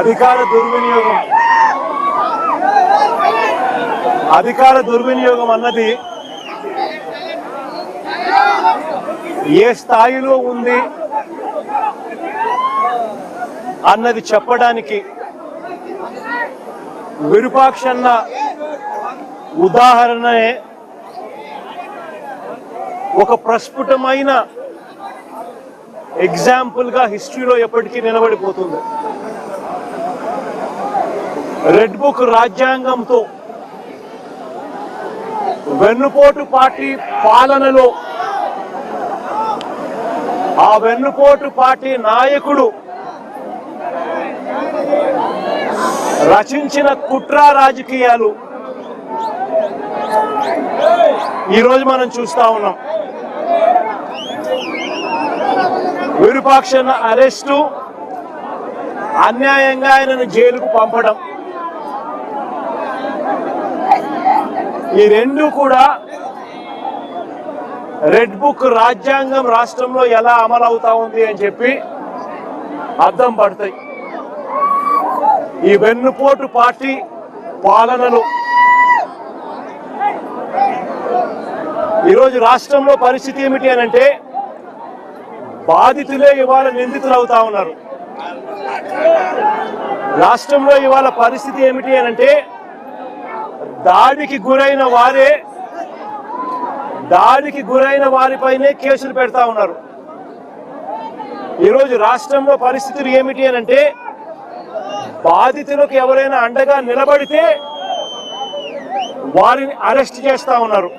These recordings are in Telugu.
అధికార దుర్వినియోగం అన్నది ఏ స్థాయిలో ఉంది అన్నది చెప్పడానికి విరూపాక్షన్న ఉదాహరణే ఒక ప్రస్ఫుటమైన ఎగ్జాంపుల్ గా హిస్టరీలో ఎప్పటికీ నిలబడిపోతుంది. రెడ్ బుక్ రాజ్యాంగంతో వెన్నుపోటు పార్టీ పాలనలో ఆ వెన్నుపోటు పార్టీ నాయకుడు రచించిన కుట్ర రాజకీయాలు ఈరోజు మనం చూస్తా ఉన్నాం. విరూపాక్షన్న అరెస్టు, అన్యాయంగా ఆయనను జైలుకు పంపడం, ఈ రెండు కూడా రెడ్ బుక్ రాజ్యాంగం రాష్ట్రంలో ఎలా అమలవుతా ఉంది అని చెప్పి అర్థం పడతాయి. ఈ వెన్నుపోటు పార్టీ పాలనలో ఈరోజు రాష్ట్రంలో పరిస్థితి ఏమిటి అని అంటే బాధితులే ఇవాళ నిందితులు అవుతా ఉన్నారు. రాష్ట్రంలో ఇవాళ పరిస్థితి ఏమిటి అని అంటే దాడికి గురైన వారిపైనే కేసులు పెడతా ఉన్నారు. ఈరోజు రాష్ట్రంలో పరిస్థితులు ఏమిటి అని అంటే బాధితులకు ఎవరైనా అండగా నిలబడితే వారిని అరెస్ట్ చేస్తా ఉన్నారు.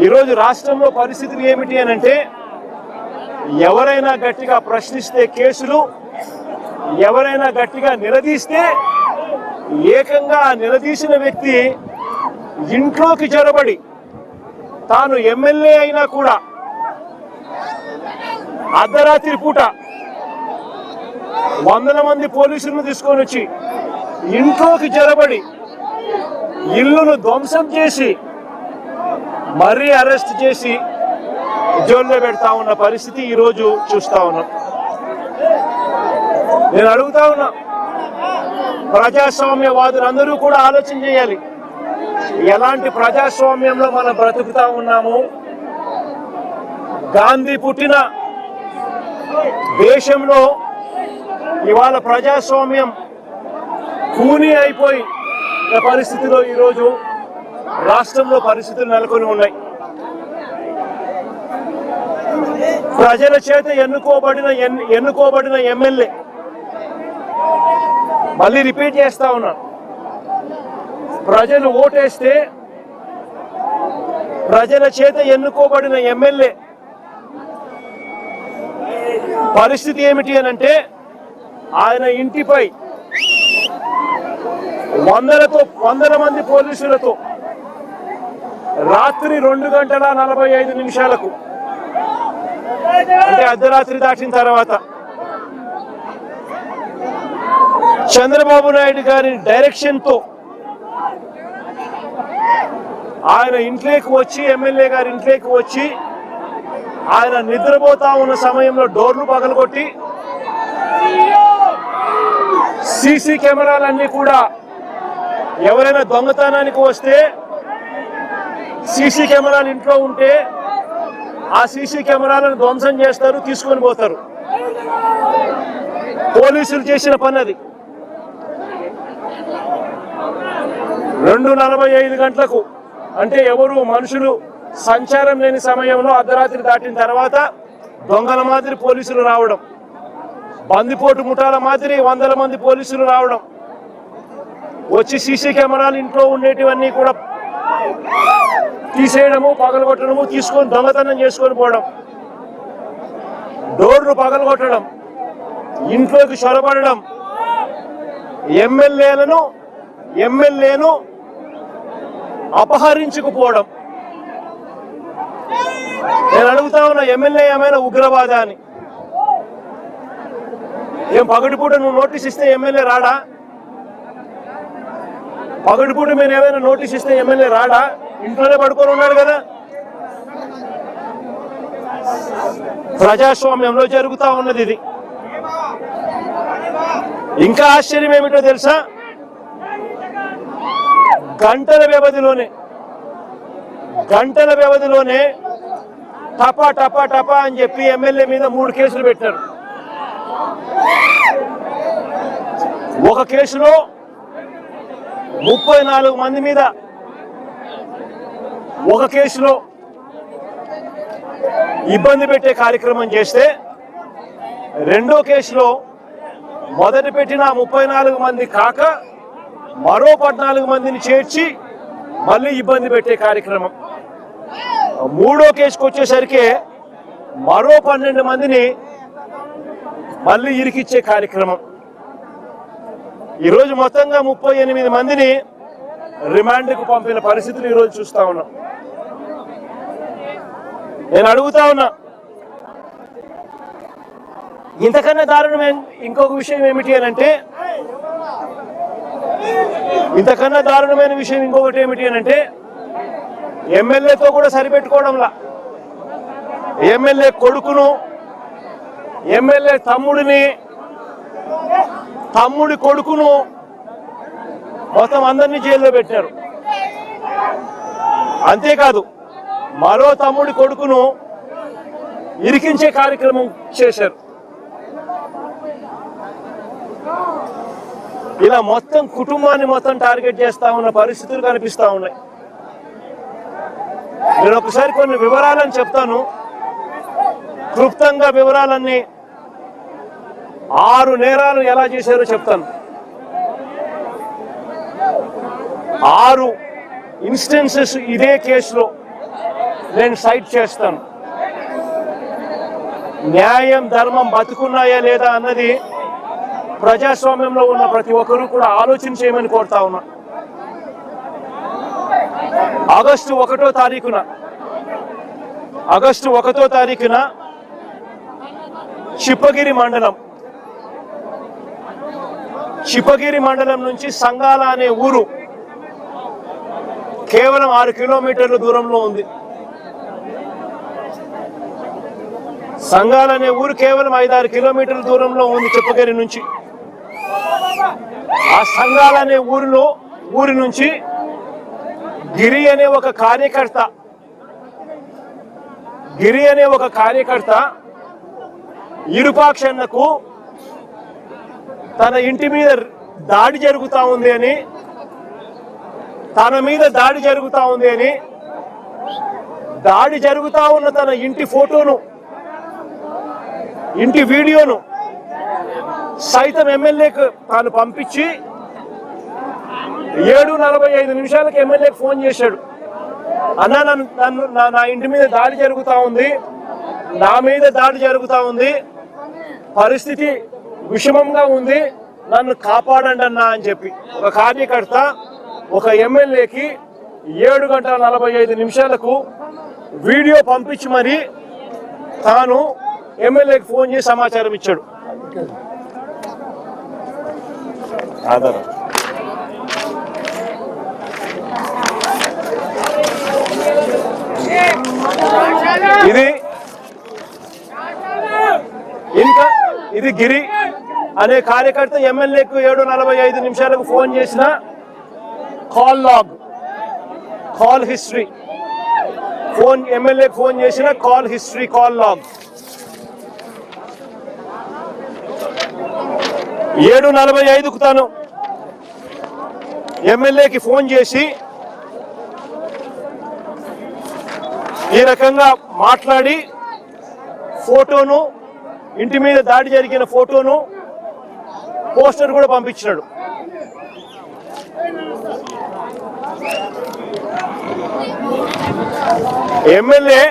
ఈరోజు రాష్ట్రంలో పరిస్థితులు ఏమిటి అని అంటే ఎవరైనా గట్టిగా ప్రశ్నిస్తే కేసులు, ఎవరైనా గట్టిగా నిలదీస్తే ఏకంగా నిలదీసిన వ్యక్తి ఇంట్లోకి జొరబడి తాను ఎమ్మెల్యే అయినా కూడా అర్ధరాత్రి పూట వందల మంది పోలీసులను తీసుకొని వచ్చి ఇంట్లోకి జొరబడి ఇల్లును ధ్వంసం చేసి మరీ అరెస్ట్ చేసి జైల్లో పెడతా ఉన్న పరిస్థితి ఈరోజు చూస్తా ఉన్నాం. నేను అడుగుతా ఉన్నా, ప్రజాస్వామ్యవాదులందరూ కూడా ఆలోచన చేయాలి. ఎలాంటి ప్రజాస్వామ్యంలో మనం బ్రతుకుతా ఉన్నాము? గాంధీ పుట్టిన దేశంలో ఇవాళ ప్రజాస్వామ్యం కూని అయిపోయి పరిస్థితిలో ఈరోజు రాష్ట్రంలో పరిస్థితులు నెలకొని ఉన్నాయి. ప్రజల చేత ఎన్నుకోబడిన ఎమ్మెల్యే, మళ్ళీ రిపీట్ చేస్తా ఉన్నా, ప్రజలు ఓటేస్తే ప్రజల చేత ఎన్నుకోబడిన ఎమ్మెల్యే పరిస్థితి ఏమిటి అని అంటే ఆయన ఇంటిపై వందల మంది పోలీసులతో రాత్రి 2:45 అంటే అర్ధరాత్రి దాటిన తర్వాత చంద్రబాబు నాయుడు గారి డైరెక్షన్ తో ఆయన ఇంట్లోకి వచ్చి, ఎమ్మెల్యే గారి ఇంట్లోకి వచ్చి ఆయన నిద్రపోతా ఉన్న సమయంలో డోర్లు పగలగొట్టి సీసీ కెమెరాలన్నీ కూడా ఎవరైనా దొంగతనానికి వస్తే సీసీ కెమెరాలు ఇంట్లో ఉంటే ఆ సీసీ కెమెరాలను ధ్వంసం చేస్తారు, తీసుకొని పోతారు. పోలీసులు చేసిన పని అది. 2:45 అంటే ఎవరు మనుషులు సంచారం లేని సమయంలో అర్ధరాత్రి దాటిన తర్వాత దొంగల మాదిరి పోలీసులు రావడం, బందిపోటు ముఠాల మాదిరి వందల మంది పోలీసులు రావడం, వచ్చి సీసీ కెమెరాలు ఇంట్లో ఉండేటివన్నీ కూడా తీసేయడము, పగలగొట్టడము, తీసుకొని దొంగతనం చేసుకొని పోవడం, డోర్లు పగలగొట్టడం, ఇంట్లోకి చొరబడడం, ఎమ్మెల్యేను అపహరించుకుపోవడం. నేను అడుగుతా ఉన్నా, ఎమ్మెల్యే ఏమైనా ఉగ్రవాదా అని? ఏం పగటిపూట నువ్వు నోటీస్ ఇస్తే ఎమ్మెల్యే రాడా? పగటిపూట మీరు ఏమైనా నోటీస్ ఇస్తే ఎమ్మెల్యే రాడా? ఇంట్లోనే పడుకొని ఉన్నాడు కదా. ప్రజాస్వామ్యంలో జరుగుతా ఉన్నది ఇది. ఇంకా ఆశ్చర్యం ఏమిటో తెలుసా, గంటల వ్యవధిలోనే టపా టపా టపా అని చెప్పి ఎమ్మెల్యే మీద 3 కేసులు పెట్టారు. ఒక కేసులో 34 మంది మీద, ఒక కేసులో ఇబ్బంది పెట్టే కార్యక్రమం చేస్తే, రెండో కేసులో మొదటి పెట్టిన 34 మంది కాక మరో 14 మందిని చేర్చి మళ్ళీ ఇబ్బంది పెట్టే కార్యక్రమం. మూడో కేసుకు వచ్చేసరికి మరో 12 మందిని మళ్ళీ ఇరికిచ్చే కార్యక్రమం. ఈరోజు మొత్తంగా 38 మందిని రిమాండ్కు పంపిన పరిస్థితులు ఈరోజు చూస్తా ఉన్నాం. నేను అడుగుతా ఉన్నా, ఇంతకన్నా దారుణమైన ఇంకొక విషయం ఏమిటి అని అంటే, ఇంతకన్నా దారుణమైన విషయం ఇంకొకటి ఏమిటి అని అంటే, ఎమ్మెల్యేతో కూడా సరిపెట్టుకోవడంలా ఎమ్మెల్యే కొడుకును, ఎమ్మెల్యే తమ్ముడి కొడుకును మొత్తం అందరినీ జైల్లో పెట్టారు. అంతేకాదు మరో తమ్ముడి కొడుకును ఇరికించే కార్యక్రమం చేశారు. ఇలా మొత్తం కుటుంబాన్ని మొత్తం టార్గెట్ చేస్తా ఉన్న పరిస్థితులు కనిపిస్తా ఉన్నాయి. నేను ఒకసారి కొన్ని వివరాలను చెప్తాను, క్లుప్తంగా వివరాలన్నీ. 6 నేరాలు ఎలా చేశారో చెప్తాను. 6 ఇన్స్టెన్సెస్ ఇదే కేసులో నేను సైట్ చేస్తాను. న్యాయం ధర్మం బతుకున్నాయా లేదా అన్నది ప్రజాస్వామ్యంలో ఉన్న ప్రతి ఒక్కరూ కూడా ఆలోచన చేయమని కోరుతా ఉన్నా. ఆగస్టు 1వ తారీఖున చిప్పగిరి మండలం నుంచి సంగాల అనే ఊరు కేవలం 6 కిలోమీటర్ల దూరంలో ఉంది. సంగాల అనే ఊరు కేవలం 5-6 కిలోమీటర్ల దూరంలో ఉంది చిప్పగిరి నుంచి. ఆ సంగాల అనే ఊరి నుంచి గిరి అనే ఒక కార్యకర్త ఇరుపాక్షన్నకు తన ఇంటి మీద దాడి జరుగుతా ఉంది అని, దాడి జరుగుతా ఉన్న తన ఇంటి ఫోటోను, ఇంటి వీడియోను సైతం ఎమ్మెల్యేకు తాను పంపించి 7:45 ఎమ్మెల్యేకి ఫోన్ చేశాడు. అన్నా, నా ఇంటి మీద దాడి జరుగుతా ఉంది, నా మీద దాడి జరుగుతా ఉంది, పరిస్థితి విషమంగా ఉంది, నన్ను కాపాడండి అన్నా అని చెప్పి ఒక కార్యకర్త ఒక ఎమ్మెల్యేకి 7:45 వీడియో పంపించి మరి తాను ఎమ్మెల్యేకి ఫోన్ చేసి సమాచారం ఇచ్చాడు. ఆధారం ఇది గిరి అనే కార్యకర్త ఎమ్మెల్యేకు 7:45 ఫోన్ చేసిన కాల్ హిస్టరీ, ఎమ్మెల్యేకి ఫోన్ చేసిన కాల్ లాగ్. 7:45 తాను ఎమ్మెల్యేకి ఫోన్ చేసి ఈ రకంగా మాట్లాడి ఫోటోను, ఇంటి మీద దాడి జరిగిన ఫోటోను, పోస్టర్ కూడా పంపించాడు. ఎమ్మెల్యే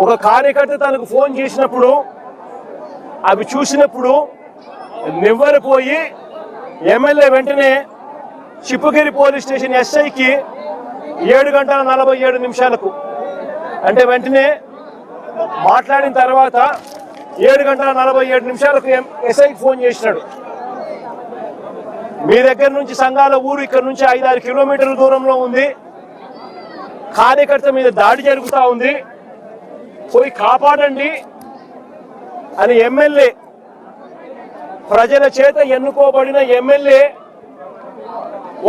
ఒక కార్యకర్త తనకు ఫోన్ చేసినప్పుడు అవి చూసినప్పుడు నివ్వెరపోయి ఎమ్మెల్యే వెంటనే చిప్పగిరి పోలీస్ స్టేషన్ ఎస్ఐకి 7:47 అంటే వెంటనే మాట్లాడిన తర్వాత 7:47 ఎస్ఐకి ఫోన్ చేసినాడు. మీ దగ్గర నుంచి సంగాల ఊరు ఇక్కడ నుంచి 5-6 కిలోమీటర్ల దూరంలో ఉంది, కార్యకర్త మీద దాడి జరుగుతూ ఉంది, పోయి కాపాడండి అని ఎమ్మెల్యే ప్రజల చేత ఎన్నుకోబడిన ఎమ్మెల్యే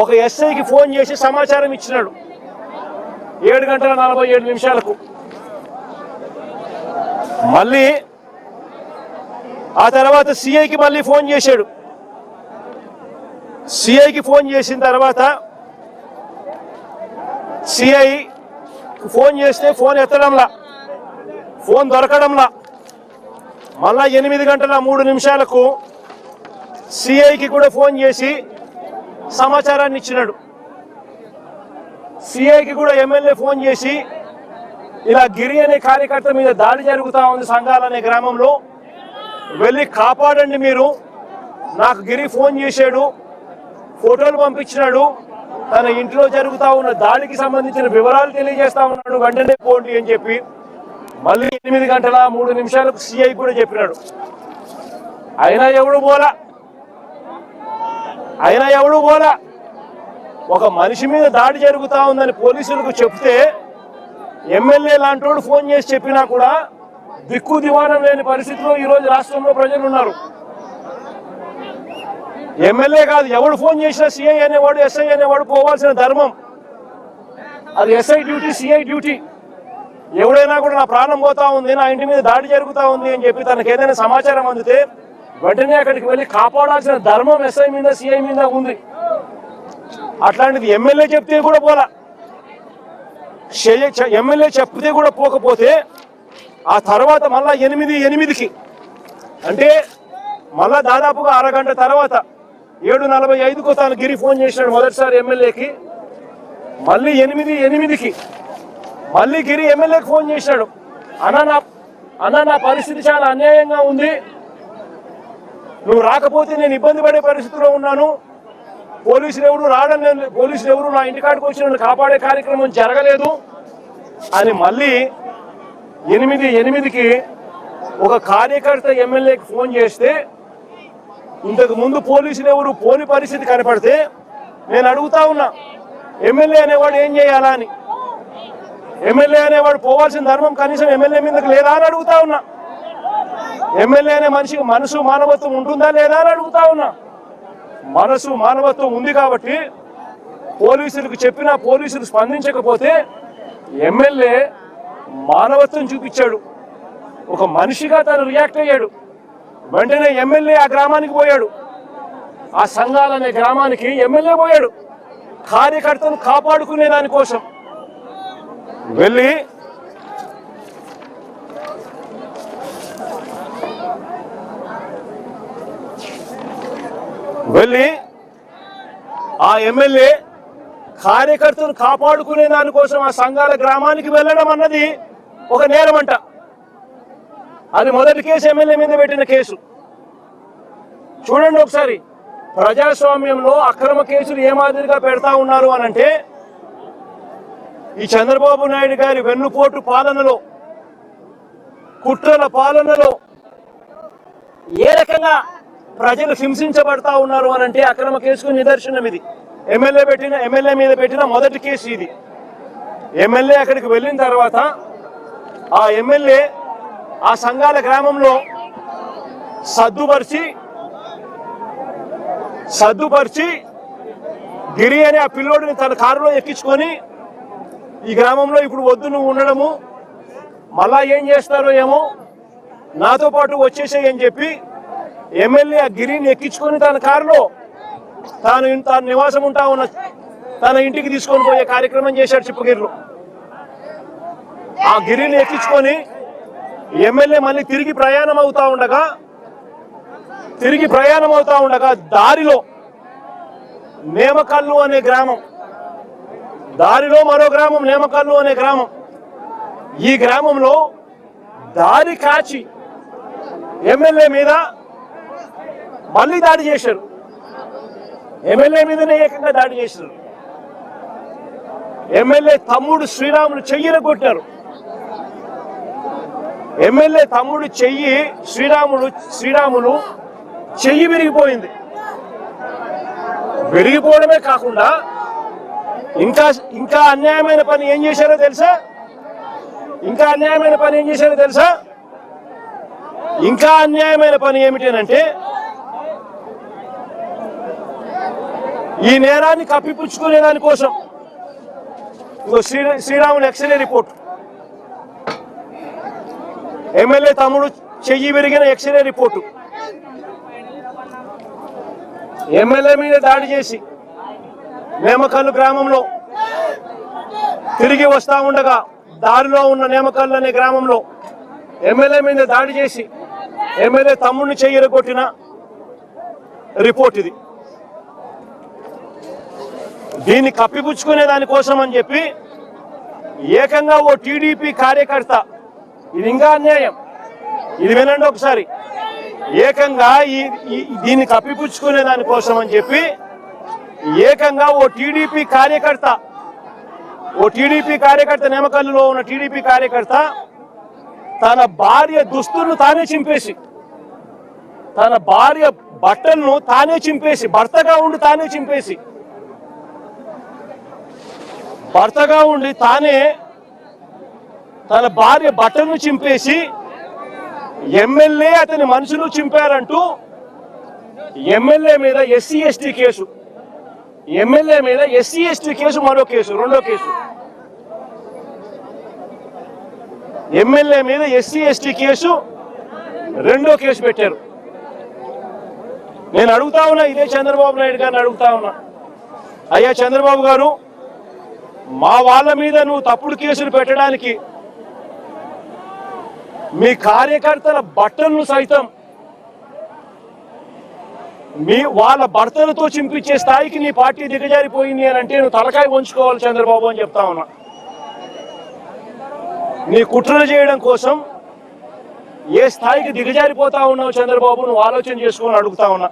ఒక ఎస్ఐకి ఫోన్ చేసి సమాచారం ఇచ్చినాడు 7:47 మళ్ళీ ఆ తర్వాత సిఐకి మళ్ళీ ఫోన్ చేశాడు. సిఐకి ఫోన్ చేసిన తర్వాత సిఐ ఫోన్ చేస్తే ఫోన్ ఎత్తడంలా, ఫోన్ దొరకడంలా. మళ్ళా 8:03 సిఐకి కూడా ఫోన్ చేసి సమాచారాన్ని ఇచ్చినాడు. సిఐకి కూడా ఎమ్మెల్యే ఫోన్ చేసి ఇలా గిరి అనే కార్యకర్త మీద దాడి జరుగుతూ ఉంది సంఘాలనే గ్రామంలో, వెళ్ళి కాపాడండి మీరు, నాకు గిరి ఫోన్ చేశాడు, ఫోటోలు పంపించినాడు, తన ఇంట్లో జరుగుతూ ఉన్న దాడికి సంబంధించిన వివరాలు తెలియజేస్తా ఉన్నాడు, వెంటనే పోండి అని చెప్పి మళ్ళీ 8:03 సిఐ కూడా చెప్పినాడు. అయినా ఎవడు పోలా. ఒక మనిషి మీద దాడి జరుగుతూ ఉందని పోలీసులకు చెప్తే ఎమ్మెల్యే లాంటోడు ఫోన్ చేసి చెప్పినా కూడా దిక్కు దివాణం లేని పరిస్థితిలో ఈరోజు రాష్ట్రంలో ప్రజలు ఉన్నారు. ఎమ్మెల్యే కాదు, ఎవడు ఫోన్ చేసినా సిఐ అనేవాడు ఎస్ఐ అనేవాడు పోవాల్సిన ధర్మం. అది ఎస్ఐ డ్యూటీ, సిఐ డ్యూటీ. ఎవడైనా కూడా నా ప్రాణం పోతా ఉంది, నా ఇంటి మీద దాడి జరుగుతూ ఉంది అని చెప్పి తనకు ఏదైనా సమాచారం అందితే వెంటనే అక్కడికి వెళ్ళి కాపాడాల్సిన ధర్మం ఎస్ఐ మీద సిఐ మీద ఉంది. అట్లాంటిది ఎమ్మెల్యే చెప్తే కూడా పోలా. ఎమ్మెల్యే చెప్తే కూడా పోకపోతే ఆ తర్వాత మళ్ళా 8:08 అంటే మళ్ళా దాదాపుగా అరగంట తర్వాత 7:45 తాను గిరి ఫోన్ చేసినాడు మొదటిసారి ఎమ్మెల్యేకి. మళ్ళీ 8:08 మళ్ళీ గిరి ఎమ్మెల్యేకి ఫోన్ చేశాడు. అన్నా నా పరిస్థితి చాలా అన్యాయంగా ఉంది, నువ్వు రాకపోతే నేను ఇబ్బంది పడే పరిస్థితిలో ఉన్నాను, పోలీసులు ఎవరు నా ఇంటికాడికి వచ్చి నన్ను కాపాడే కార్యక్రమం జరగలేదు అని మళ్ళీ 8:08 ఒక కార్యకర్త ఎమ్మెల్యేకి ఫోన్ చేస్తే ఇంతకు ముందు పోలీసులు ఎవరు పోని పరిస్థితి కనపడితే నేను అడుగుతా ఉన్నా, ఎమ్మెల్యే అనేవాడు ఏం చేయాలా అని. ఎమ్మెల్యే అనేవాడు పోవాల్సిన ధర్మం కనీసం ఎమ్మెల్యే మీదకి లేదా అని అడుగుతా ఉన్నా. ఎమ్మెల్యే అనే మనిషికి మనసు మానవత్వం ఉంటుందా లేదా అని అడుగుతా ఉన్నా. మనసు మానవత్వం ఉంది కాబట్టి పోలీసులకు చెప్పినా పోలీసులు స్పందించకపోతే ఎమ్మెల్యే మానవత్వం చూపించాడు, ఒక మనిషిగా తను రియాక్ట్ అయ్యాడు. వెంటనే ఎమ్మెల్యే ఆ గ్రామానికి పోయాడు, ఆ సంఘాలనే గ్రామానికి ఎమ్మెల్యే పోయాడు కార్యకర్తను కాపాడుకునే దానికోసం. వెళ్ళి ఆ ఎమ్మెల్యే కార్యకర్తను కాపాడుకునే దానికోసం ఆ సంఘాల గ్రామానికి వెళ్ళడం అన్నది ఒక నేరమంట. అది మొదటి కేసు ఎమ్మెల్యే మీద పెట్టిన కేసు. చూడండి ఒకసారి, ప్రజాస్వామ్యంలో అక్రమ కేసులు ఏ మాదిరిగా పెడతా ఉన్నారు అనంటే, ఈ చంద్రబాబు నాయుడు గారి వెన్నుపోటు పాలనలో, కుట్రల పాలనలో ఏ రకంగా ప్రజలు హింసించబడతా ఉన్నారు అనంటే అక్రమ కేసుకు నిదర్శనం ఇది. ఎమ్మెల్యే మీద పెట్టిన మొదటి కేసు ఇది. ఎమ్మెల్యే అక్కడికి వెళ్ళిన తర్వాత ఆ ఎమ్మెల్యే ఆ సంఘాల గ్రామంలో సద్దుపరిచి గిరి అనే ఆ పిల్లోడిని తన కారులో ఎక్కించుకొని ఈ గ్రామంలో ఇప్పుడు వద్దు నువ్వు ఉండడము, మళ్ళా ఏం చేస్తారో ఏమో, నాతో పాటు వచ్చేసేయి అని చెప్పి ఎమ్మెల్యే ఆ గిరిని ఎక్కించుకొని తన కారులో తాను నివాసం ఉంటా ఉన్న తన ఇంటికి తీసుకొని పోయే కార్యక్రమం చేశాడు చిప్పగిరిలో. ఆ గిరిని ఎక్కించుకొని ఎమ్మెల్యే మళ్ళీ తిరిగి ప్రయాణం అవుతా ఉండగా దారిలో నేమకల్లు అనే గ్రామం, దారిలో మరో గ్రామం నేమకల్లు అనే గ్రామం. ఈ గ్రామంలో దారి కాచి ఎమ్మెల్యే మీద మళ్ళీ దాడి చేశారు. ఎమ్మెల్యే మీదనే ఏకంగా దాడి చేశారు. ఎమ్మెల్యే తమ్ముడు శ్రీరాములు చెయ్యిన కొట్టారు. ఎమ్మెల్యే తమ్ముడు శ్రీరాములు చెయ్యి విరిగిపోయింది. విరిగిపోవడమే కాకుండా ఇంకా అన్యాయమైన పని ఏం చేశారో తెలుసా? ఇంకా అన్యాయమైన పని ఏమిటి అంటే ఈ నేరాన్ని కప్పిపుచ్చుకునే దానికోసం శ్రీరాములు ఎక్స్రే రిపోర్ట్, ఎమ్మెల్యే తమ్ముడు చెయ్యి విరిగిన ఎక్స్రే రిపోర్టు, ఎమ్మెల్యే మీద దాడి చేసి నేమకల్లు గ్రామంలో తిరిగి వస్తా ఉండగా దారిలో ఉన్న నేమకల్లు అనే గ్రామంలో ఎమ్మెల్యే మీద దాడి చేసి ఎమ్మెల్యే తమ్ముడిని చెయ్యరగొట్టిన రిపోర్ట్ ఇది. దీన్ని కప్పిపుచ్చుకునే దానికోసం అని చెప్పి ఏకంగా ఓ టీడీపీ కార్యకర్త, ఇది ఇంకా అన్యాయం, ఇది వినండి ఒకసారి, ఏకంగా దీన్ని కప్పిపుచ్చుకునే దానికోసం అని చెప్పి ఏకంగా ఓ టీడీపీ కార్యకర్త నేమకల్లులో ఉన్న టీడీపీ కార్యకర్త తన భార్య దుస్తులను తానే చింపేసి, తన భార్య బట్టలను తానే చింపేసి, భర్తగా ఉండి తానే తన భార్య బట్టలను చింపేసి ఎమ్మెల్యే అతని మనుషులు చింపారంటూ ఎమ్మెల్యే మీద ఎస్సీ ఎస్టీ కేసు, మరో కేసు, రెండో కేసు, ఎమ్మెల్యే మీద ఎస్సీ ఎస్టీ కేసు రెండో కేసు పెట్టారు. నేను అడుగుతా ఉన్నా, ఇదే చంద్రబాబు నాయుడు గారిని అడుగుతా ఉన్నా, అయ్యా చంద్రబాబు గారు, మా వాళ్ళ మీద నువ్వు తప్పుడు కేసులు పెట్టడానికి మీ కార్యకర్తల బట్టలను సైతం వాళ్ళ భర్తలతో చింపించే స్థాయికి నీ పార్టీ దిగజారిపోయింది అని అంటే నువ్వు తలకాయ ఉంచుకోవాలి చంద్రబాబు అని చెప్తా ఉన్నా. నీ కుట్రలు చేయడం కోసం ఏ స్థాయికి దిగజారిపోతా ఉన్నావు చంద్రబాబు, నువ్వు ఆలోచన చేసుకొని అడుగుతా ఉన్నా.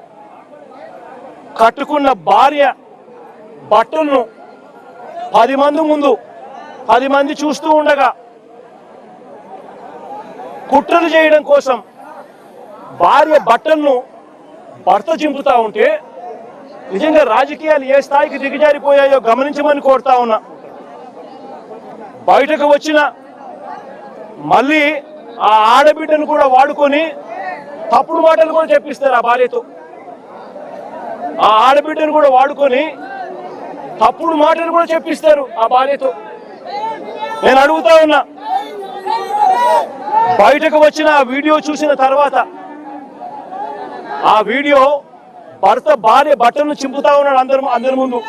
కట్టుకున్న భార్య బట్టలను 10 మంది ముందు 10 మంది చూస్తూ ఉండగా కుట్రలు చేయడం కోసం భార్య బట్టలను భర్త చింపుతా ఉంటే నిజంగా రాజకీయాలు ఏ స్థాయికి దిగజారిపోయాయో గమనించమని కోరుతా ఉన్నా. బయటకు వచ్చిన మళ్ళీ ఆ ఆడబిడ్డను కూడా వాడుకొని తప్పుడు మాటలు కూడా చెప్పిస్తారు ఆ భార్యతో, ఆ ఆడబిడ్డను కూడా వాడుకొని తప్పుడు మాటలు కూడా చెప్పిస్తారు ఆ భార్యతో. నేను అడుగుతా ఉన్నా, బయటకు వచ్చిన ఆ వీడియో చూసిన తర్వాత ఆ వీడియో భర్త భార్య బట్టలను చింపుతా ఉన్నాడు అందరి ముందు.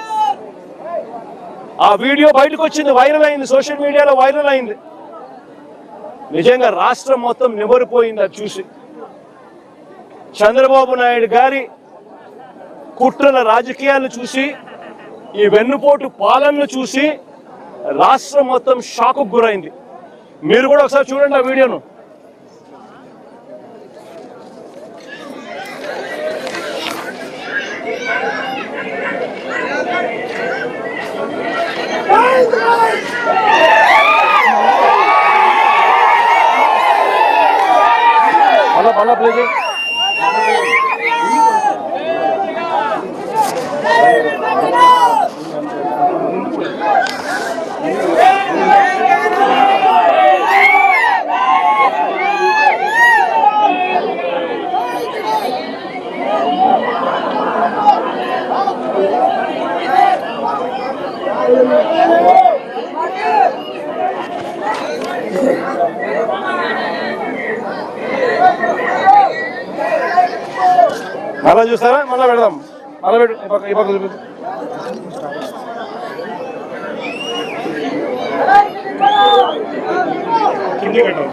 ఆ వీడియో బయటకు వచ్చింది, వైరల్ అయింది, సోషల్ మీడియాలో వైరల్ అయింది. నిజంగా రాష్ట్రం మొత్తం నివరిపోయింది అది చూసి. చంద్రబాబు నాయుడు గారి కుట్రల రాజకీయాలను చూసి, ఈ వెన్నుపోటు పాలనను చూసి రాష్ట్రం మొత్తం షాకు గురైంది. మీరు కూడా ఒకసారి చూడండి ఆ వీడియోను. మళ్ళా ప్లే చేయి. మళ్ళా చూస్తారా? మళ్ళా పెడదాం, మళ్ళా పెట్టు, ఈ పక్క చూపి. కింది పెట్టాలి.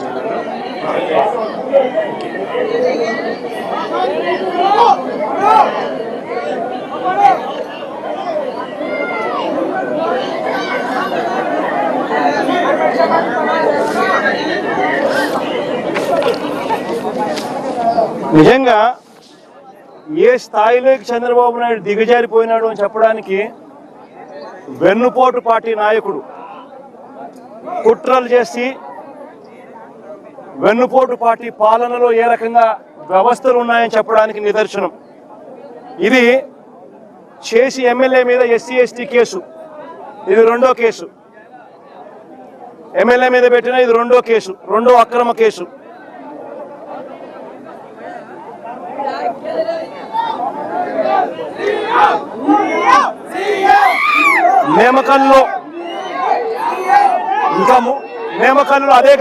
నిజంగా ఏ స్థాయిలోకి చంద్రబాబు నాయుడు దిగజారిపోయినాడు అని చెప్పడానికి వెన్నుపోటు పార్టీ నాయకుడు కుట్రలు చేసి వెన్నుపోటు పార్టీ పాలనలో ఏ రకంగా వ్యవస్థలు ఉన్నాయని చెప్పడానికి నిదర్శనం. ఇది చేసి ఎమ్మెల్యే మీద ఎస్సీ ఎస్టీ కేసు, ఇది రెండో కేసు. ఎమ్మెల్యే మీద పెట్టిన ఇది రెండో కేసు, రెండో అక్రమ కేసు. Yeah! నేమకల్లో ఇంకా నేమకల్లో అదే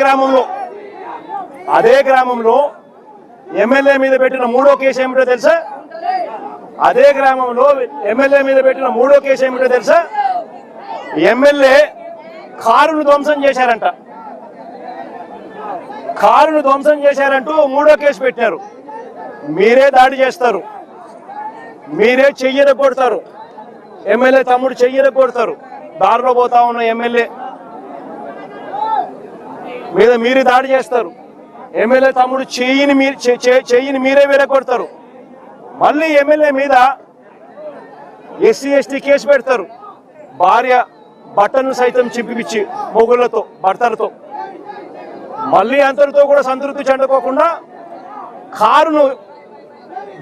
గ్రామంలో ఎమ్మెల్యే మీద పెట్టిన మూడో కేసు ఏమిటో తెలుసా? అదే గ్రామంలో ఎమ్మెల్యే మీద పెట్టిన మూడో కేసు ఏమిటో తెలుసా? ఎమ్మెల్యే కారును ధ్వంసం చేశారంట. కారును ధ్వంసం చేశారంటూ మూడో కేసు పెట్టారు. మీరే దాడి చేస్తారు, మీరే చెయ్యరగొడతారు, ఎమ్మెల్యే తమ్ముడు చెయ్యరగొడతారు. దారిలో పోతా ఉన్న ఎమ్మెల్యే మీద మీరే దాడి చేస్తారు. ఎమ్మెల్యే తమ్ముడు చెయ్యిని మీరే విరగొడతారు. మళ్ళీ ఎమ్మెల్యే మీద ఎస్సీ ఎస్టీ కేసు పెడతారు. భార్య బట్టను సైతం చింపిపిచ్చి మొగుళ్లతో భర్తలతో. మళ్ళీ అంతటితో కూడా సంతృప్తి చెందుకోకుండా కారును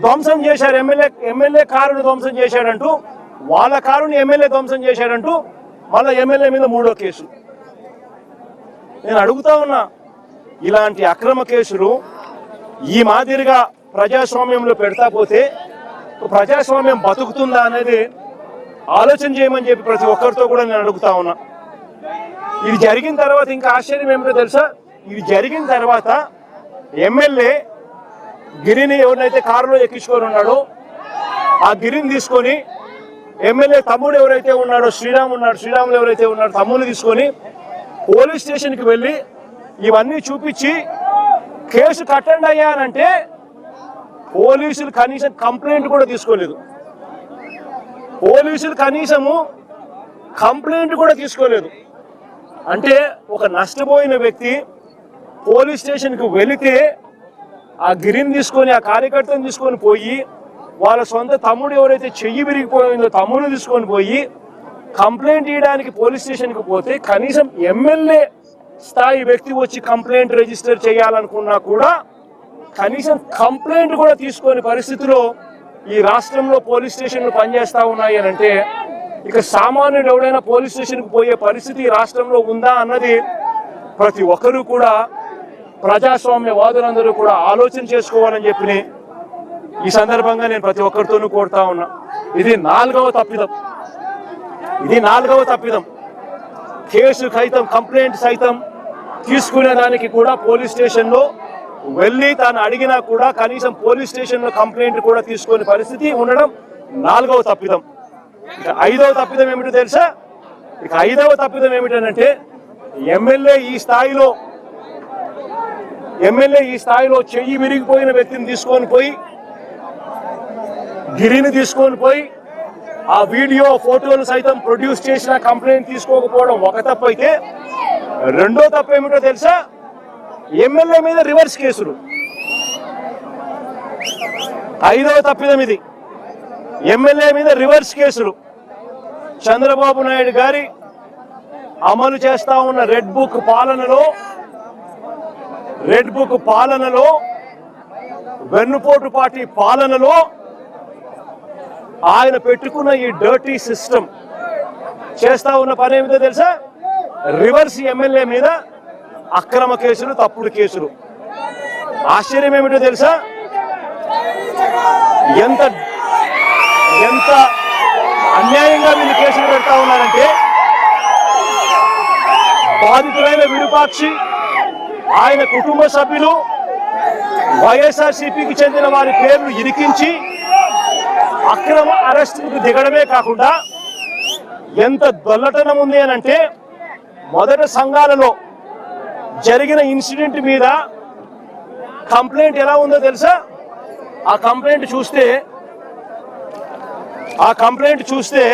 ధ్వంసం చేశారు. ఎమ్మెల్యే కారును ధ్వంసం చేశాడంటూ, వాళ్ళ కారుని ఎమ్మెల్యే ధ్వంసం చేశాడంటూ మళ్ళీ ఎమ్మెల్యే మీద మూడో కేసు. నేను అడుగుతా ఉన్నా, ఇలాంటి అక్రమ కేసులు ఈ మాదిరిగా ప్రజాస్వామ్యంలో పెడతా పోతే ప్రజాస్వామ్యం బతుకుతుందా అనేది ఆలోచన చేయమని చెప్పి ప్రతి ఒక్కరితో కూడా నేను అడుగుతా ఉన్నా. ఇది జరిగిన తర్వాత ఇంకా ఆశ్చర్యం ఏమిటో తెలుసా? ఇది జరిగిన తర్వాత ఎమ్మెల్యే గిరిని ఎవరినైతే కారులో ఎక్కించుకొని ఉన్నాడో ఆ గిరిని తీసుకొని ఎమ్మెల్యే తమ్ముడు ఎవరైతే ఉన్నాడో శ్రీరాములు ఎవరైతే ఉన్నాడో తమ్ముడిని తీసుకొని పోలీస్ స్టేషన్కి వెళ్ళి ఇవన్నీ చూపించి కేసు కట్టండి అయ్యా అంటే పోలీసులు కనీసం కంప్లైంట్ కూడా తీసుకోలేదు. పోలీసులు కనీసము కంప్లైంట్ కూడా తీసుకోలేదు. అంటే ఒక నష్టపోయిన వ్యక్తి పోలీస్ స్టేషన్కి వెళితే ఆ గిరిని తీసుకొని ఆ కార్యకర్తను తీసుకొని పోయి వాళ్ళ సొంత తమ్ముడు ఎవరైతే చెయ్యి విరిగిపోయిందో తమ్ముడు తీసుకొని పోయి కంప్లైంట్ ఇవ్వడానికి పోలీస్ స్టేషన్కి పోతే కనీసం ఎమ్మెల్యే స్థాయి వ్యక్తి వచ్చి కంప్లైంట్ రిజిస్టర్ చేయాలనుకున్నా కూడా కనీసం కంప్లైంట్ కూడా తీసుకొని పరిస్థితిలో ఈ రాష్ట్రంలో పోలీస్ స్టేషన్లు పనిచేస్తా ఉన్నాయి అని అంటే ఇక సామాన్యుడు ఎవడైనా పోలీస్ స్టేషన్కి పోయే పరిస్థితి ఈ రాష్ట్రంలో ఉందా అన్నది ప్రతి ఒక్కరూ కూడా ప్రజాస్వామ్యవాదులందరూ కూడా ఆలోచన చేసుకోవాలని చెప్పి ఈ సందర్భంగా నేను ప్రతి ఒక్కరితోనూ కోరుతా ఉన్నా. ఇది నాలుగవ తప్పిదం. కేసు సైతం కంప్లైంట్ సైతం తీసుకునేదానికి కూడా పోలీస్ స్టేషన్లో వెళ్ళి తాను అడిగినా కూడా కనీసం పోలీస్ స్టేషన్లో కంప్లైంట్ కూడా తీసుకునే పరిస్థితి ఉండడం నాలుగవ తప్పిదం. ఇక ఐదవ తప్పిదం ఏమిటో తెలుసా? ఇక ఐదవ తప్పిదం ఏమిటంటే ఎమ్మెల్యే ఈ స్థాయిలో చెయ్యి విరిగిపోయిన వ్యక్తిని తీసుకొని పోయి గిరిని తీసుకొని పోయి ఆ వీడియో ఫోటోలు సైతం ప్రొడ్యూస్ చేసిన కంప్లైంట్ తీసుకోకపోవడం ఒక తప్పు అయితే, రెండో తప్పు ఏమిటో తెలుసా? ఎమ్మెల్యే మీద రివర్స్ కేసులు. ఐదవ తప్పిదం ఇది, ఎమ్మెల్యే మీద రివర్స్ కేసులు. చంద్రబాబు నాయుడు గారి అమలు చేస్తా ఉన్న రెడ్ బుక్ పాలనలో వెన్నుపోటు పార్టీ పాలనలో ఆయన పెట్టుకున్న ఈ డర్టీ సిస్టమ్ చేస్తా ఉన్న పని ఏమిటో తెలుసా? రివర్స్ ఎమ్మెల్యే మీద అక్రమ కేసులు, తప్పుడు కేసులు. ఆశ్చర్యం ఏమిటో తెలుసా? ఎంత అన్యాయంగా వీళ్ళు కేసులు పెడతా ఉన్నారంటే బాధితులైన విరూపాక్షి, ఆయన కుటుంబ సభ్యులు, వైఎస్ఆర్సీపీకి చెందిన వారి పేర్లు ఇరికించి అక్రమ అరెస్టులకు దిగడమే కాకుండా ఎంత దొల్లటనం ఉంది అని అంటే, మొదట సంఘాలలో జరిగిన ఇన్సిడెంట్ మీద కంప్లైంట్ ఎలా ఉందో తెలుసా? ఆ కంప్లైంట్ చూస్తే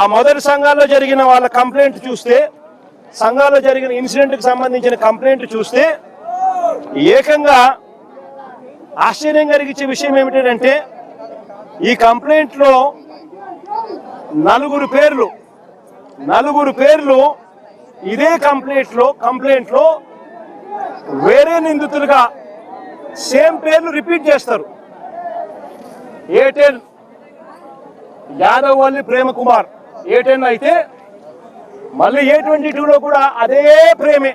ఆ మొదటి సంఘాల్లో జరిగిన వాళ్ళ కంప్లైంట్ చూస్తే, సంఘాల్లో జరిగిన ఇన్సిడెంట్కి సంబంధించిన కంప్లైంట్ చూస్తే ఏకంగా ఆశ్చర్యం కలిగించే విషయం ఏమిటంటే ఈ కంప్లైంట్లో నలుగురు పేర్లు ఇదే కంప్లైంట్లో వేరే నిందితులుగా సేమ్ పేర్లు రిపీట్ చేస్తారు. A10 యాదవల్లి ప్రేమకుమార్ A10 అయితే మళ్ళీ A22లో కూడా అదే ప్రేమే,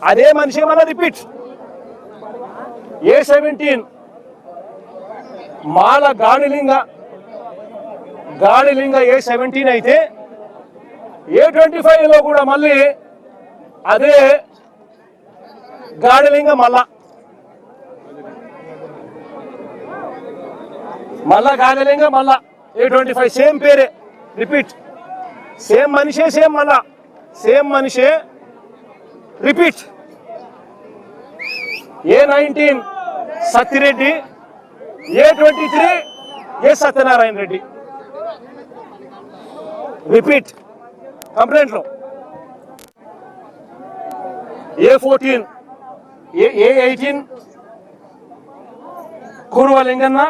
అదే మనిషి మళ్ళీ రిపీట్. A17 మాల గాడిలింగ A17 అయితే A25లో కూడా మళ్ళీ అదే గాడిలింగ మళ్ళా గాడిలింగ మళ్ళా A25 సేమ్ పేరే రిపీట్, సేమ్ మనిషే, సేమ్ మనిషే repeat. A19 Sattireddy, A23 Satyanarayana Reddy repeat కంప్లైంట్లో. A14 A18 Kuruva Linganna,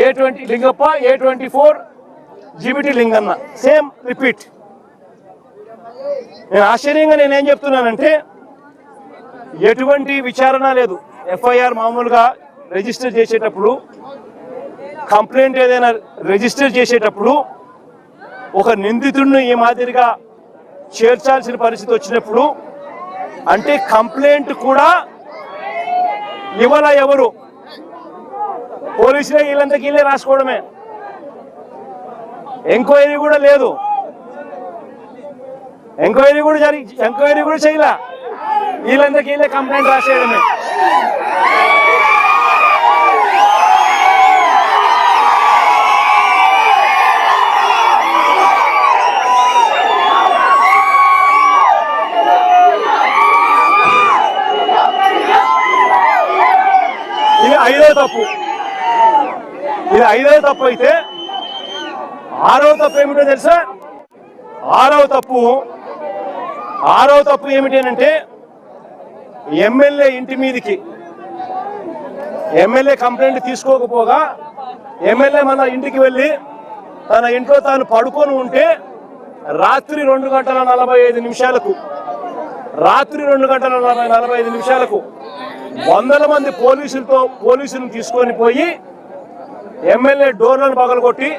A20 Lingappa, A24 GBT Linganna same repeat. నేను ఆశ్చర్యంగా నేనేం చెప్తున్నానంటే ఎటువంటి విచారణ లేదు. ఎఫ్ఐఆర్ మామూలుగా రిజిస్టర్ చేసేటప్పుడు, కంప్లైంట్ ఏదైనా రిజిస్టర్ చేసేటప్పుడు ఒక నిందితుడిని ఈ మాదిరిగా చేర్చాల్సిన పరిస్థితి వచ్చినప్పుడు అంటే కంప్లైంట్ కూడా ఇవాళ ఎవరు పోలీసులే వీళ్ళంతకీ వీళ్ళే రాసుకోవడమే, ఎంక్వైరీ కూడా లేదు, ఎంక్వైరీ కూడా చేయలే, వీళ్ళంతకీ వీళ్ళే కంప్లైంట్ రాసేయడమే. ఇది ఐదవ తప్పు అయితే ఆరవ తప్పు ఏమిటో తెలుసా? ఆరవ తప్పు ఏమిటి అంటే ఎమ్మెల్యే ఇంటి మీదకి ఎమ్మెల్యే కంప్లైంట్ తీసుకోకపోగా ఎమ్మెల్యే మన ఇంటికి వెళ్ళి తన ఇంట్లో తాను పడుకొని ఉంటే రాత్రి 2:45 వందల మంది పోలీసులను తీసుకొని పోయి ఎమ్మెల్యే డోర్లను పగలగొట్టి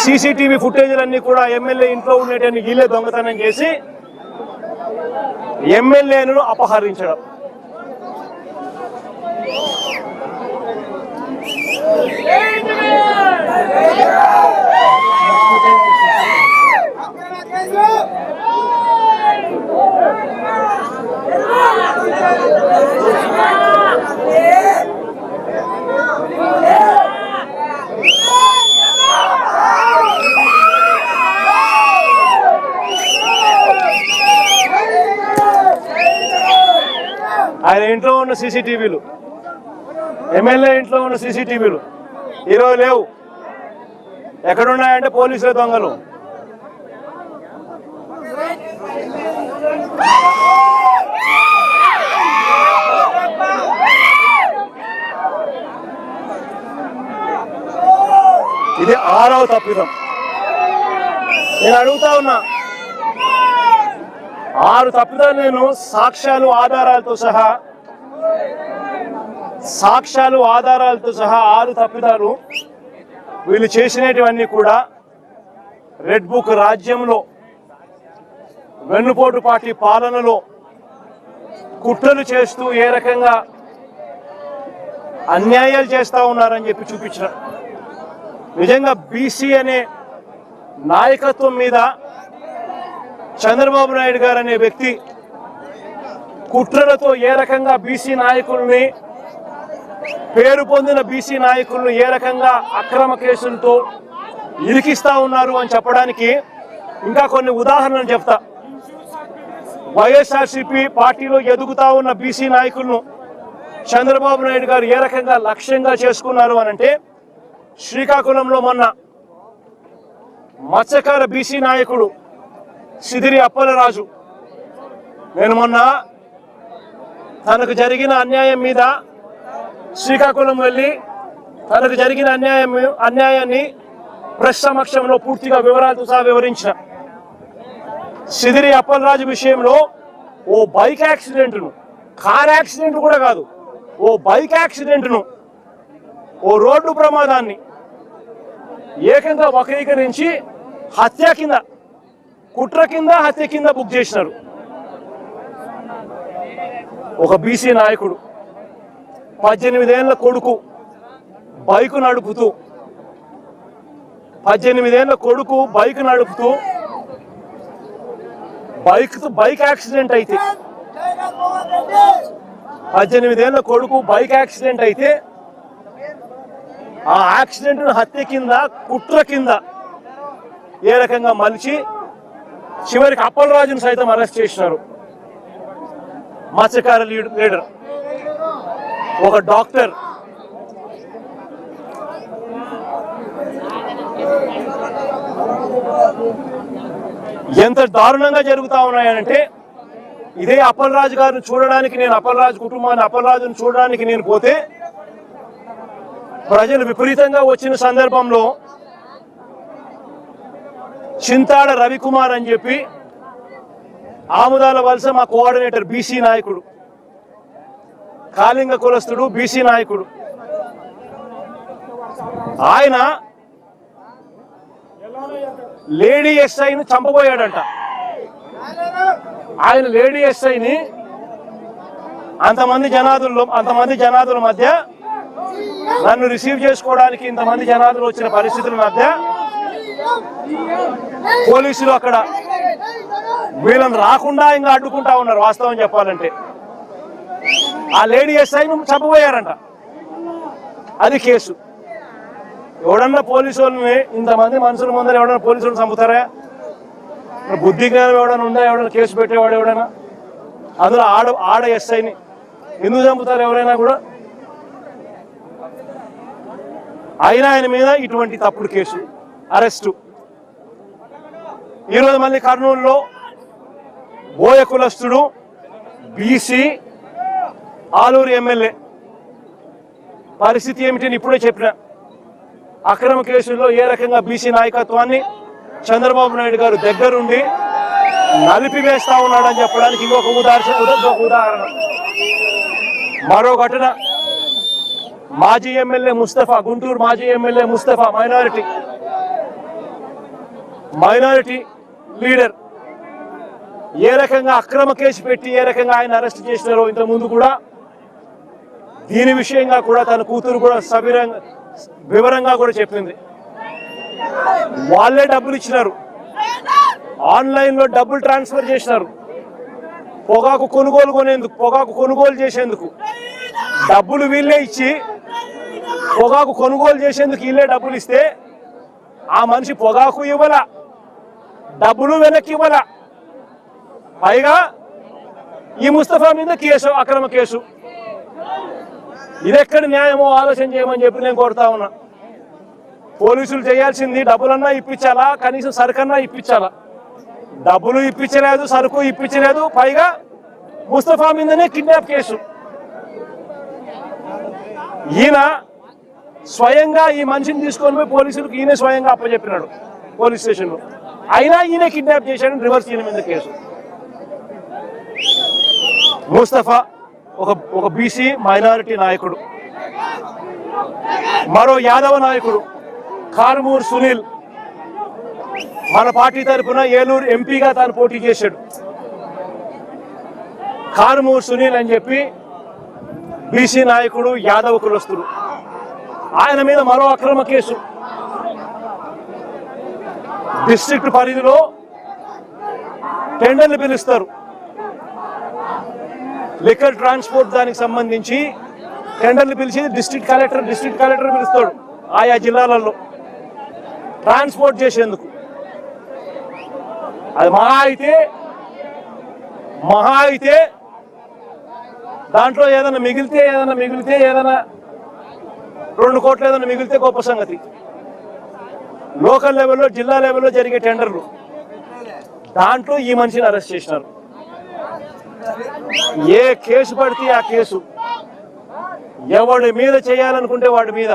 సీసీటీవీ ఫుటేజీలన్నీ కూడా ఎమ్మెల్యే ఇంట్లో ఉండేటన్ని వీళ్ళే దొంగతనం చేసి ఎమ్మెల్యేను అపహరించడం. ఆయన ఇంట్లో ఉన్న సీసీటీవీలు, ఎమ్మెల్యే ఇంట్లో ఉన్న సీసీటీవీలు ఈరోజు లేవు. ఎక్కడున్నాయంటే పోలీసుల దొంగలు. ఇది ఆరవ తప్పిదం. నేను అడుగుతా ఉన్నా, 6 తప్పిదాలు నేను సాక్ష్యాలు ఆధారాలతో సహా 6 తప్పిదాలు వీళ్ళు చేసినటువన్నీ కూడా రెడ్ బుక్ రాజ్యంలో వెన్నుపోటు పార్టీ పాలనలో కుట్రలు చేస్తూ ఏ రకంగా అన్యాయాలు చేస్తూ ఉన్నారని చెప్పి చూపించిన. నిజంగా బీసీ అనే నాయకత్వం మీద చంద్రబాబు నాయుడు గారు అనే వ్యక్తి కుట్రలతో ఏ రకంగా బీసీ నాయకుల్ని, పేరు పొందిన బీసీ నాయకులను ఏ రకంగా అక్రమ కేసులతో ఇరికిస్తా ఉన్నారు అని చెప్పడానికి ఇంకా కొన్ని ఉదాహరణలు చెప్తా. వైఎస్ఆర్సీపీ పార్టీలో ఎదుగుతా ఉన్న బీసీ నాయకులను చంద్రబాబు నాయుడు గారు ఏ రకంగా లక్ష్యంగా చేసుకున్నారు అనంటే, శ్రీకాకుళంలో మొన్న మత్స్యకార బీసీ నాయకుడు సిదిరి అప్పలరాజు, నేను మొన్న తనకు జరిగిన అన్యాయం మీద శ్రీకాకుళం వెళ్ళి తనకు జరిగిన అన్యాయాన్ని ప్రెస్ సమక్షంలో పూర్తిగా వివరాలతో సహా వివరించిన. సిదిరి అప్పలరాజు విషయంలో ఓ బైక్ యాక్సిడెంట్ను, కార్ యాక్సిడెంట్ కూడా కాదు, ఓ బైక్ యాక్సిడెంట్ను, ఓ రోడ్డు ప్రమాదాన్ని ఏకంగా వక్రీకరించి హత్య కింద, కుట్ర కింద, హత్య కింద బుక్ చేసినారు. ఒక బీసీ నాయకుడు 18 ఏళ్ల కొడుకు బైకు నడుపుతూ 18 ఏళ్ల కొడుకు బైక్ నడుపుతూ బైక్ యాక్సిడెంట్ అయితే 18 ఏళ్ల కొడుకు బైక్ యాక్సిడెంట్ అయితే ఆ యాక్సిడెంట్ హత్య కింద కుట్ర కింద ఏ రకంగా మలిచి చివరికి అప్పలరాజును సైతం అరెస్ట్ చేసినారు. మత్స్యకార లీడర్ ఒక డాక్టర్ ఎంత దారుణంగా జరుగుతా ఉన్నాయంటే ఇదే అప్పలరాజు గారిని చూడడానికి నేను అప్పలరాజు కుటుంబాన్ని అప్పలరాజును చూడడానికి నేను పోతే ప్రజలు విపరీతంగా వచ్చిన సందర్భంలో చింతాడ రవికుమార్ అని చెప్పి ఆముదాల వలస మా కోఆర్డినేటర్ బీసీ నాయకుడు, కాళింగ కులస్తుడు, బీసీ నాయకుడు, ఆయన లేడీ ఎస్ఐని చంపబోయాడంట. ఆయన లేడీ ఎస్ఐని అంతమంది జనాదుల మధ్య నన్ను రిసీవ్ చేసుకోవడానికి ఇంతమంది జనాదులు వచ్చిన పరిస్థితుల మధ్య పోలీసులు అక్కడ వీళ్ళని రాకుండా ఇంకా అడ్డుకుంటా ఉన్నారు. వాస్తవం చెప్పాలంటే ఆ లేడీ ఎస్ఐని చంపబోయారంట. అది కేసు. ఎవడన్నా పోలీసు వాళ్ళని ఇంతమంది మనుషుల ముందర ఎవడన్నా పోలీసులు చంపుతారా? బుద్ధి జ్ఞానం ఎవడన్నా ఉందా? ఎవడన్నా కేసు పెట్టేవాడు ఎవడైనా? అందులో ఆడ ఎస్ఐని ఎందుకు చంపుతారు ఎవరైనా కూడా? అయినా ఆయన మీద ఇటువంటి తప్పుడు కేసు, అరెస్టు. ఈరోజు మళ్ళీ కర్నూలులో బోయ కులస్తుడు బీసీ ఆలూరు ఎమ్మెల్యే పరిస్థితి ఏమిటని ఇప్పుడే చెప్పిన. అక్రమ కేసుల్లో ఏ రకంగా బీసీ నాయకత్వాన్ని చంద్రబాబు నాయుడు గారు దగ్గరుండి నలిపివేస్తా ఉన్నాడని చెప్పడానికి ఇంకొక ఉదాహరణ. మరో ఘటన, మాజీ ఎమ్మెల్యే ముస్తఫా, గుంటూరు మాజీ ఎమ్మెల్యే ముస్తఫా, మైనారిటీ లీడర్, ఏ రకంగా అక్రమ కేసు పెట్టి ఏ రకంగా ఆయన అరెస్ట్ చేసినారో ఇంతకుముందు కూడా దీని విషయంగా కూడా తన కూతురు కూడా వివరంగా కూడా చెప్పింది. వాళ్ళే డబ్బులు ఇచ్చినారు, ఆన్లైన్లో డబ్బులు ట్రాన్స్ఫర్ చేసినారు. పొగాకు కొనుగోలు చేసేందుకు డబ్బులు వీళ్ళే ఇచ్చి పొగాకు కొనుగోలు చేసేందుకు వీళ్ళే డబ్బులు ఇస్తే ఆ మనిషి పొగాకు ఇవ్వాల, డబ్బులు వెనక్కి ఇవ్వాల. పైగా ఈ ముస్తఫా మీద కేసు, అక్రమ కేసు. ఇదెక్కడ న్యాయమో ఆలోచన చేయమని చెప్పి నేను కోరుతా ఉన్నా. పోలీసులు చేయాల్సింది డబ్బులన్నా ఇప్పించాలా, కనీసం సరుకన్నా ఇప్పించాలా. డబ్బులు ఇప్పించలేదు, సరుకు ఇప్పించలేదు, పైగా ముస్తఫా మీదనే కిడ్నాప్ కేసు. ఈయన స్వయంగా ఈ మనిషిని తీసుకొని పోయి పోలీసులకు ఈయన స్వయంగా అప్పచెప్పినాడు పోలీస్ స్టేషన్లో. అయినా ఈయన కిడ్నాప్ చేశాడని రివర్స్ ఈయన మీద కేసు. ముస్తఫా ఒక బీసీ మైనారిటీ నాయకుడు. మరో యాదవ నాయకుడు కారుమూరు సునీల్ మన పార్టీ తరఫున ఏలూరు ఎంపీగా తాను పోటీ చేశాడు. కారుమూరు సునీల్ అని చెప్పి బీసీ నాయకుడు, యాదవ కులస్తుడు. ఆయన మీద మరో అక్రమ కేసు. డిస్ట్రిక్ట్ పరిధిలో టెండర్లు పిలుస్తారు, లిక్కర్ ట్రాన్స్పోర్ట్ దానికి సంబంధించి టెండర్లు పిలిచి డిస్ట్రిక్ట్ కలెక్టర్ పిలుస్తాడు ఆయా జిల్లాలలో ట్రాన్స్పోర్ట్ చేసేందుకు. అది మహా అయితే దాంట్లో ఏదైనా మిగిలితే 2 కోట్లు ఏదైనా మిగిలితే గొప్ప సంగతి. లోకల్ లెవెల్లో, జిల్లా లెవెల్లో జరిగే టెండర్లు, దాంట్లో ఈ మనిషిని అరెస్ట్ చేసినారు. ఏ కేసు పడితే ఆ కేసు, ఎవడి మీద చేయాలనుకుంటే వాడి మీద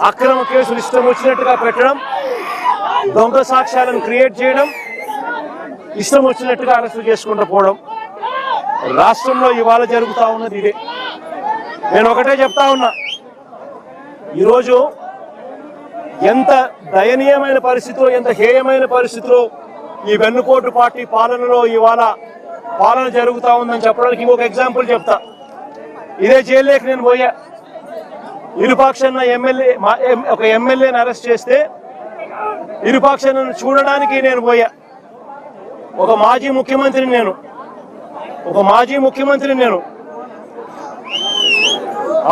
అక్రమ కేసులు ఇష్టం వచ్చినట్టుగా పెట్టడం, దొంగ సాక్ష్యాలను క్రియేట్ చేయడం, ఇష్టం వచ్చినట్టుగా అరెస్టు చేసుకుంటూ పోవడం రాష్ట్రంలో ఇవాళ జరుగుతూ ఉన్నది ఇదే. నేను ఒకటే చెప్తా ఉన్నా, ఈరోజు ఎంత దయనీయమైన పరిస్థితిలో, ఎంత హేయమైన పరిస్థితిలో ఈ వెన్నుపోటు పార్టీ పాలనలో ఇవాళ పాలన జరుగుతూ ఉందని చెప్పడానికి ఇంకొక ఎగ్జాంపుల్ చెప్తా. ఇదే జైల్లోకి నేను పోయా. ఇరుపాక్షన్న ఒక ఎమ్మెల్యేని అరెస్ట్ చేస్తే ఇరుపాక్షన్నను చూడడానికి నేను పోయా. ఒక మాజీ ముఖ్యమంత్రిని నేను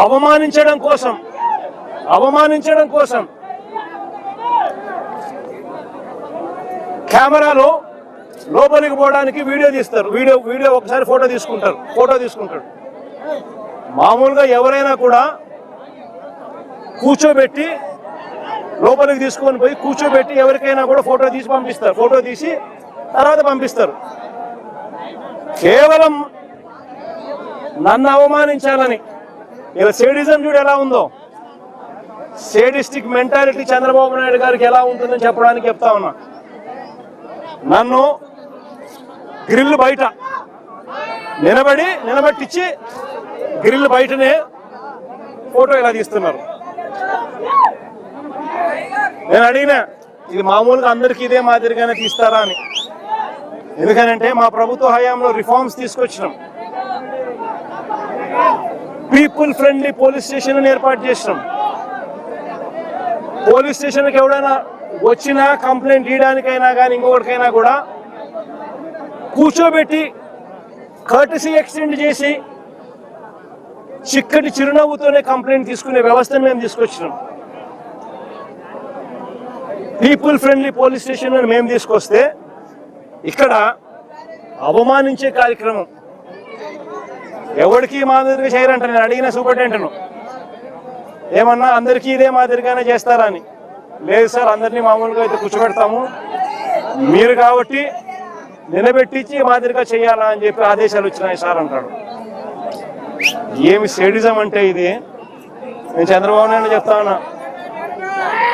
అవమానించడం కోసం కెమెరాలో లోపలికి పోవడానికి వీడియో తీస్తారు. వీడియో ఒకసారి ఫోటో తీసుకుంటాడు. మామూలుగా ఎవరైనా కూడా కూర్చోబెట్టి లోపలికి తీసుకొని పోయి కూర్చోబెట్టి ఎవరికైనా కూడా ఫోటో తీసి తర్వాత పంపిస్తారు. కేవలం నన్ను అవమానించాలని, ఇలా సేడిజం చూడు ఎలా ఉందో, సేడిస్టిక్ మెంటాలిటీ చంద్రబాబు నాయుడు గారికి ఎలా ఉంటుందని చెప్పడానికి చెప్తా ఉన్నా. నన్ను గ్రిల్ బయట నిలబెట్టించి గ్రిల్ బయటనే ఫోటో ఇలా తీస్తున్నారు. నేను అడిగినా, ఇది మామూలుగా అందరికీ ఇదే మాదిరిగానే తీస్తారా అని. ఎందుకనంటే మా ప్రభుత్వ హయాంలో రిఫార్మ్స్ తీసుకొచ్చినాం. పీపుల్ ఫ్రెండ్లీ పోలీస్ స్టేషన్ ఏర్పాటు చేసినాం. పోలీస్ స్టేషన్కి ఎవడైనా వచ్చినా కంప్లైంట్ ఇవ్వడానికైనా కానీ ఇంకొకటికైనా కూడా కూర్చోబెట్టి కర్టసీ ఎక్స్టెండ్ చేసి చిక్కటి చిరునవ్వుతోనే కంప్లైంట్ తీసుకునే వ్యవస్థను మేము తీసుకొచ్చినాం. పీపుల్ ఫ్రెండ్లీ పోలీస్ స్టేషన్ మేము తీసుకొస్తే ఇక్కడ అవమానించే కార్యక్రమం ఎవరికి మాదిరిగా చేయరంట. నేను అడిగిన సూపరింటెండెంట్ను ఏమన్నా అందరికీ ఇదే మాదిరిగానే చేస్తారా అని. లేదు సార్, అందరినీ మామూలుగా అయితే కూర్చోబెడతాము, మీరు కాబట్టి నిలబెట్టించి మాదిరిగా చేయాలా అని చెప్పి ఆదేశాలు వచ్చినాయి సార్ అంటాడు. ఏమి సేడిజం అంటే ఇది? నేను చంద్రబాబు నాయుడు చెప్తా ఉన్నా,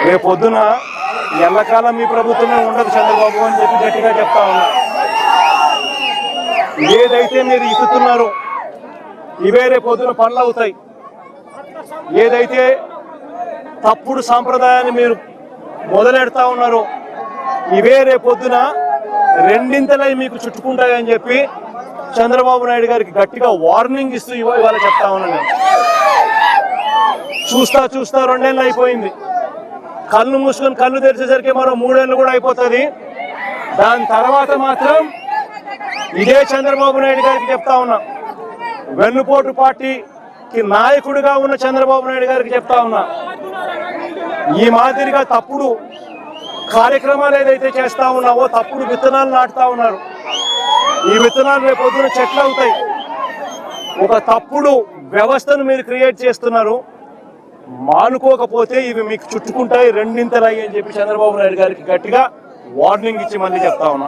రేపు పొద్దున ఎల్లకాలం మీ ప్రభుత్వమే ఉండదు చంద్రబాబు అని చెప్పి గట్టిగా చెప్తా ఉన్నా. ఏదైతే మీరు ఇస్తున్నారో ఇవే రేపు పొద్దున పనులు అవుతాయి. ఏదైతే తప్పుడు సాంప్రదాయాన్ని మీరు మొదలెడతా ఉన్నారో ఇవే రేపు పొద్దున రెండింతలై మీకు చుట్టుకుంటాయని చెప్పి చంద్రబాబు నాయుడు గారికి గట్టిగా వార్నింగ్ ఇస్తూ ఇవాళ చెప్తా ఉన్నాను. చూస్తా 2 ఏళ్ళు అయిపోయింది. కళ్ళు మూసుకొని కళ్ళు తెరిచేసరికి మరో 3 ఏళ్ళు కూడా అయిపోతుంది. దాని తర్వాత మాత్రం ఇదే చంద్రబాబు నాయుడు గారికి చెప్తా ఉన్నా, వెన్నుపోటు పార్టీకి నాయకుడిగా ఉన్న చంద్రబాబు నాయుడు గారికి చెప్తా ఉన్నా, ఈ మాదిరిగా తప్పుడు కార్యక్రమాలు ఏదైతే చేస్తా ఉన్నావో, తప్పుడు విత్తనాలు నాటుతా ఉన్నారు. ఈ విత్తనాలు రేపు పొద్దున చెట్లు అవుతాయి. ఒక తప్పుడు వ్యవస్థను మీరు క్రియేట్ చేస్తున్నారు. మానుకోకపోతే ఇవి మీకు చుట్టుకుంటాయి, రెండింతలయ్యి అని చెప్పి చంద్రబాబు నాయుడు గారికి గట్టిగా వార్నింగ్ ఇచ్చి మళ్ళీ చెప్తా ఉన్నా.